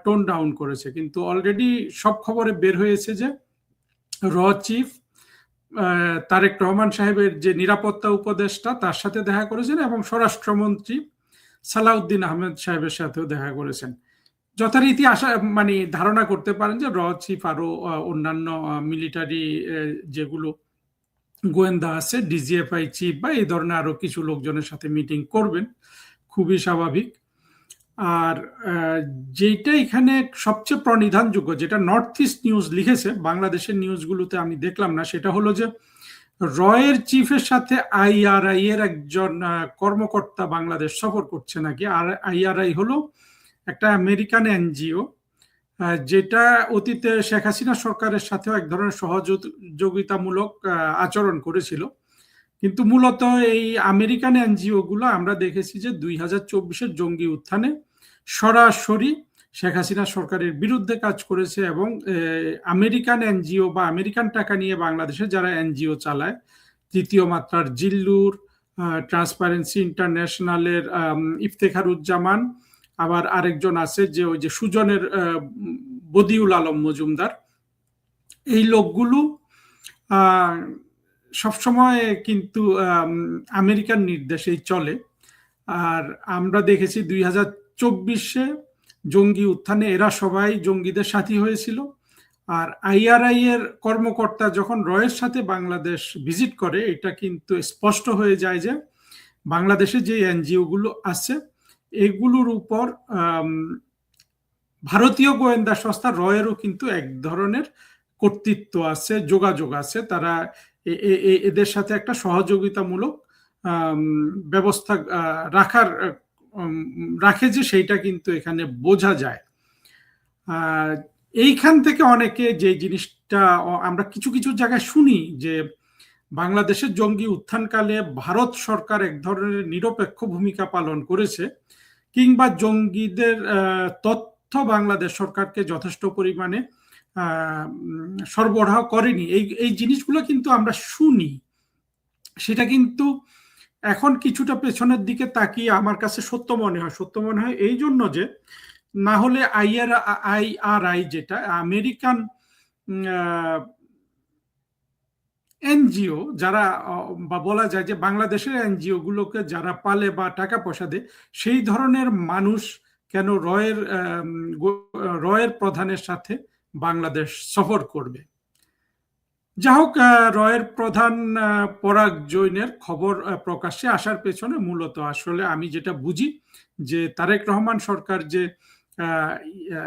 Tone down করেছে, কিন্তু already সব খবরে বের হয়েছে যে র চিফ তারেক রহমান সাহেবের যে নিরাপত্তা উপদেষ্টা তার সাথে দেখা করেছেন এবং স্বরাষ্ট্রমন্ত্রী সালাউদ্দিন আহমেদ সাহেবের সাথেও দেখা করেছেন। যথারীতি আশা মানে ধারণা করতে পারেন যে র চিফ আরো অন্যান্য মিলিটারি যেগুলো গোয়েন্দা আছে, ডিজিএফআই চিফ বা এই ধরনের আরো কিছু লোকজনের সাথে মিটিং করবেন, খুবই স্বাভাবিক। আর যেটা এখানে সবচেয়ে প্রণিধানযোগ্য, যেটা নর্থ ইস্ট নিউজ লিখেছে, বাংলাদেশের নিউজগুলোতে আমি দেখলাম না, সেটা হলো যে রয়ের চিফের সাথে আইআরআই এর একজন কর্মকর্তা বাংলাদেশ সফর করছে নাকি। আর আইআরআই হলো একটা আমেরিকান এনজিও, যেটা অতীতে শেখ হাসিনা সরকারের সাথেও এক ধরনের সহযোগিতামূলক আচরণ করেছিল। কিন্তু মূলত এই আমেরিকান এনজিও গুলো আমরা দেখেছি যে 2024-এর জঙ্গি উত্থানে সরাসরি শেখ হাসিনা সরকারের বিরুদ্ধে কাজ করেছে এবং আমেরিকান এনজিও বা আমেরিকান টাকা নিয়ে বাংলাদেশে যারা এনজিও চালায়, তৃতীয় মাত্রার জিল্লুর, ট্রান্সপারেন্সি ইন্টারন্যাশনালের ইফতেখারুজ্জামান, আবার আরেকজন আছে যে ওই যে সুজনের বদিউল আলম মজুমদার, এই লোকগুলো সবসময় কিন্তু আমেরিকান নির্দেশেই চলে। আর আমরা দেখেছি 2024-এ জঙ্গি উত্থানে এরা সবাই জঙ্গিদের সাথী হয়েছিল। আর আইআরআই এর কর্মকর্তা যখন রয়ের সাথে বাংলাদেশ ভিজিট করে, এটা কিন্তু স্পষ্ট হয়ে যায় যে বাংলাদেশে যে এনজিও গুলো আছে এগুলোর উপর ভারতীয় গোয়েন্দা সংস্থা রয়েরও কিন্তু এক ধরনের কর্তৃত্ব আছে, যোগাযোগ আছে। তারা এদের সাথে একটা সহযোগিতামূলক ব্যবস্থা রাখে যে সেইটা কিন্তু এখানে বোঝা যায়। এইখান থেকে অনেকে যে জিনিসটা আমরা কিছু কিছু জায়গায় শুনি যে বাংলাদেশের জঙ্গি উত্থানকালে ভারত সরকার এক ধরনের নিরপেক্ষ ভূমিকা পালন করেছে, কিংবা জঙ্গিদের তথ্য বাংলাদেশ সরকারকে যথেষ্ট পরিমাণে সরবরাহ করেনি, এই জিনিসগুলো কিন্তু আমরা শুনি। সেটা কিন্তু এখন কিছুটা পেছনের দিকে তাকিয়ে আমার কাছে সত্য মনে হয় এই জন্য যে না হলে আইআরআই যেটা আমেরিকান এনজিও, যারা বা বলা যায় যে বাংলাদেশের এনজিও গুলোকে যারা পালে বা টাকা পয়সা দেয়, সেই ধরনের মানুষ কেন রয়ের প্রধানের সাথে বাংলাদেশ সফর করবে? যা হোক, রয়ের প্রধান পরাগ জৈনের খবর প্রকাশ্যে আসার পেছনে মূলত আসলে আমি যেটা বুঝি যে তারেক রহমান সরকার যে